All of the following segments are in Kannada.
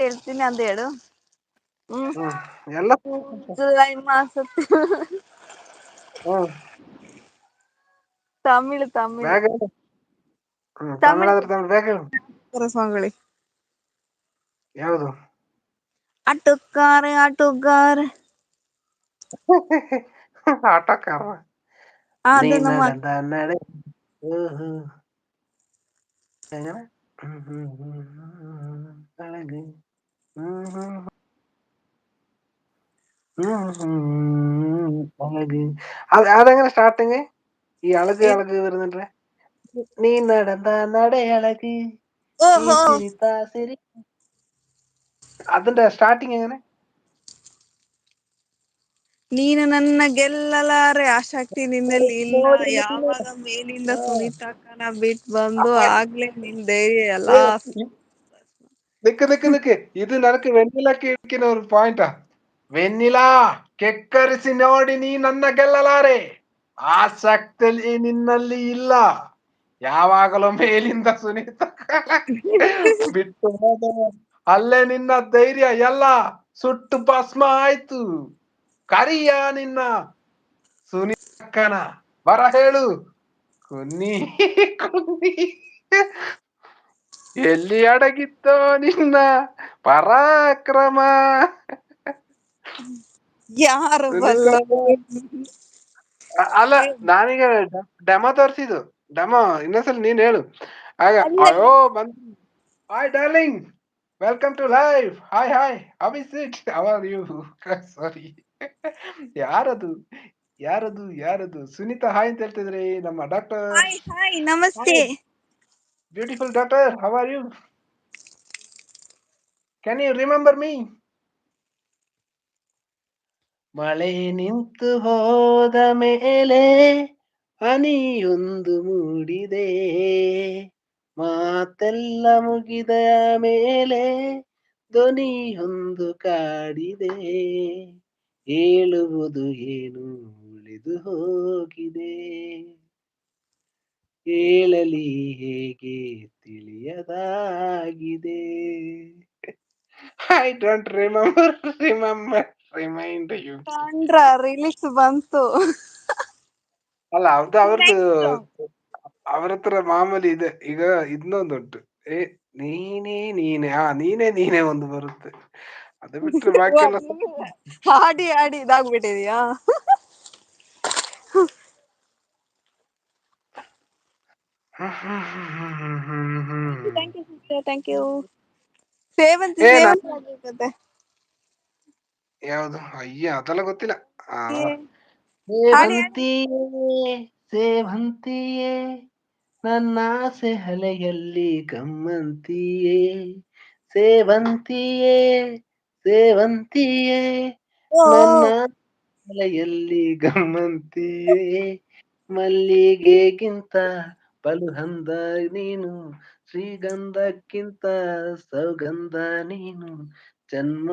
ಹೇಳ್ತೀನಿ ಅಂತ ಹೇಳು. ಎಲ್ಲ ಜುಲೈ ಮಾಸത്തിൽ ತಮಿಳು ಬೇಗ ತಮಿಳ್ ಬೇಗ ಹೇಳು. ಸಾಂಗ್ಳಿ ಯಾವುದು? ಆಟೋಕಾರ ಆಟೋಕಾರ ನೀ ಅದು ನಮ್ಮ ನಡೆದ ನಡೆ ಬೆಳಗ್ಗೆ അതെങ്ങനെ സ്റ്റാർട്ടിങ്? ഈ അളക് വരുന്നുണ്ട്. നീ നടന്ന നടയഴക് നീ ಓಹೋ സിരിത്ത സിരി അതിന്റെ സ്റ്റാർട്ടിങ് എങ്ങനെ? ನೀನು ನನ್ನ ಗೆಲ್ಲಲಾರೆ, ಆ ಶಕ್ತಿ ನಿನ್ನಲ್ಲಿ ಇಲ್ಲ. ಯಾವಾಗ ಮೇಲಿಂದ ಸುನೀತಕ್ಕನ ಬಿಟ್ ಬಂದು ಆಗ್ಲೇ ನಿನ್ ಧೈರ್ಯ ಎಲ್ಲ. നിക്ക് ഇത് നിനക്ക് വെണ്ണിലക്ക് ഇരിക്കുന്ന ഒരു പോയിന്റാ. വെണ്ണില ಕೆಕ್ಕರಿಸಿ ನೋಡಿ ನೀ ನನ್ನ ಗೆಲ್ಲಲಾರೆ, ಆ ಶಕ್ತಿ ನಿನ್ನಲ್ಲಿ ಇಲ್ಲ. ಯಾವಾಗಲೂ ಮೇಲಿಂದ ಸುನೀತ ಬಿಟ್ಟು ಹೋದ ಅಲ್ಲೇ ನಿನ್ನ ಧೈರ್ಯ ಎಲ್ಲ ಸುಟ್ಟು ಭಸ್ಮ ಆಯ್ತು. ಕರಿಯ ನಿನ್ನ ಸುನೀತಕ್ಕನ ಬರ ಹೇಳು ಕುನ್ನಿ ಕುನ್ನಿ ಎಲ್ಲಿ ಅಡಗಿತ್ತೋ ನಿನ್ನ ಪರಾಕ್ರಮ. ಯಾರು ಅಲ್ಲ, ನಾನೀಗ ಡೆಮೋ ತೋರಿಸಿದ್ದು. ಡೆಮೋ ಇನ್ನೊಂದ್ಸಲ ನೀನ್ ಹೇಳು. ಆಗ ಅಲ್ಲ ಅಯ್ಯೋ ಬಂದ್ hi darling, welcome to live. Hi ಅಭಿಸಿಟ್, ಹೌ ಆರ್ ಯು? ಸಾರಿ, ಯಾರದು ಯಾರದು ಸುನೀತಾ ಹಾಯ್ ಅಂತ ಹೇಳ್ತಿದ್ರಿ. ನಮ್ಮ ಡಾಕ್ಟರ್. ಹಾಯ್ ನಮಸ್ತೆ. Beautiful doctor, how are you? Can you remember me? ಮಳೆ ನಿಂತು ಹೋದ ಮೇಲೆ ಹನಿಯೊಂದು ಮೂಡಿದೆ, ಮಾತೆಲ್ಲ ಮುಗಿದ ಮೇಲೆ ಧ್ವನಿಯೊಂದು ಕಾಡಿದೆ, ಹೇಳುವುದು ಏನು ಉಳಿದು ಹೋಗಿದೆ, ಹೇಳಲಿ ಹೇಗೆ ತಿಳಿಯದಾಗಿದೆ. I don't remind you. Release ಬಂತು. ಅಲ್ಲ ಅವ್ರದ್ದು ಅವ್ರ ಹತ್ರ ಮಾಮೂಲಿ ಇದೆ. ಈಗ ಇನ್ನೊಂದುಂಟು, ನೀನೇ ಒಂದು ಬರುತ್ತೆ. ಅದು ಬಿಟ್ರೆ ಬಾಕಿ ಎಲ್ಲ ಹಾಡಿ ಇದಾಗ್ಬಿಟ್ಟಿದ್ಯಾ? Thank you. ಸೇವಂತಿ ಆಗ್ಬೇಕಂತೆ. ಯಾವುದು? ಅಯ್ಯ, ಅದೆಲ್ಲ ಗೊತ್ತಿಲ್ಲ. ಹಾಡಿ ಸೇವಂತಿಯೇ ನನ್ನ ಆಸೆ ಹಲೆಯಲ್ಲಿ ಗಮ್ಮಂತಿಯೇ, ಸೇವಂತಿಯೇ ನನ್ನ ಹಲೆಯಲ್ಲಿ ಗಮ್ಮಂತಿಯೇ, ಮಲ್ಲಿಗೆಗಿಂತ ಬಲುಹಂದ ನೀನು, ಶ್ರೀಗಂಧಕ್ಕಿಂತ ಸೌಗಂಧ ನೀನು, ಜನ್ಮ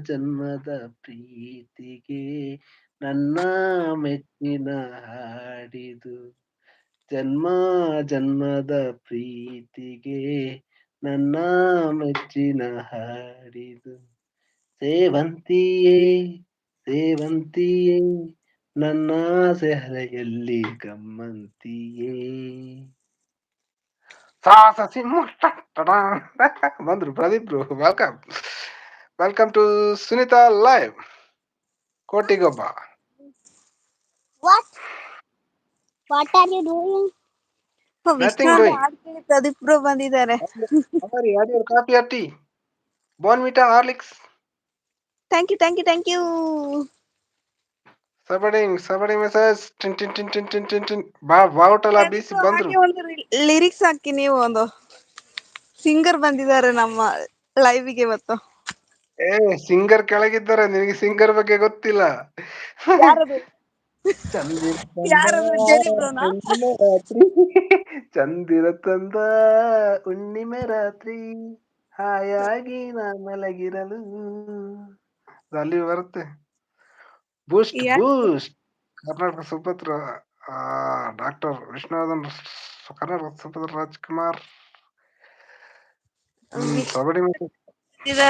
ಜನ್ಮದ ಪ್ರೀತಿಗೆ ನನ್ನ ಮೆಚ್ಚಿನ ಹಾಡಿದು, ಜನ್ಮ ಜನ್ಮದ ಪ್ರೀತಿಗೆ ನನ್ನ ಮೆಚ್ಚಿನ ಹಾಡಿದು, ಸೇವಂತಿಯೇ ನನ್ನ ಸೆಹರೆಯಲ್ಲಿ ಗಮ್ಮಂತಿಯೇ. ಬಂದ್ರು Pradeep bro, welcome to Sunita live. Kotigobba. What are you doing? Pradeep bro ಬಂದಿದ್ದಾರೆ. Coffee or tea? Bonvita, Horlicks. Thank you. Somebody message. Tin. ಬಾವುಟಲ ಬೀಸಿ ಬಂದ್ರು. ಒಂದು ಲಿರಿಕ್ಸ್ ಹಾಕಿ, ನೀವು ಒಂದು ಸಿಂಗರ್ ಬಂದಿದ್ದಾರೆ ನಮ್ಮ ಲೈವ್ಗೆ ಇವತ್ತು. ಸಿಂಗರ್ ಕೆಳಗಿದ್ದಾರೆ, ನಿನಗೆ ಸಿಂಗರ್ ಬಗ್ಗೆ ಗೊತ್ತಿಲ್ಲ. ಯಾರದು? ಚಂದಿರ ತಂದ ಹುಣ್ಣಿಮೆ ರಾತ್ರಿ, ಹಾಯಾಗಿ ನಾ ಮಲಗಿರಲು. ಅಲ್ಲಿ ಬರುತ್ತೆ. ಬೂಸ್ಟ್ ಕರ್ನಾಟಕ ಸುಪುತ್ರ ಡಾಕ್ಟರ್ ವಿಷ್ಣುವರ್ಧನ್, ಕರ್ನಾಟಕ ಸುಪುತ್ರ ರಾಜ್ಕುಮಾರ್. ಇದ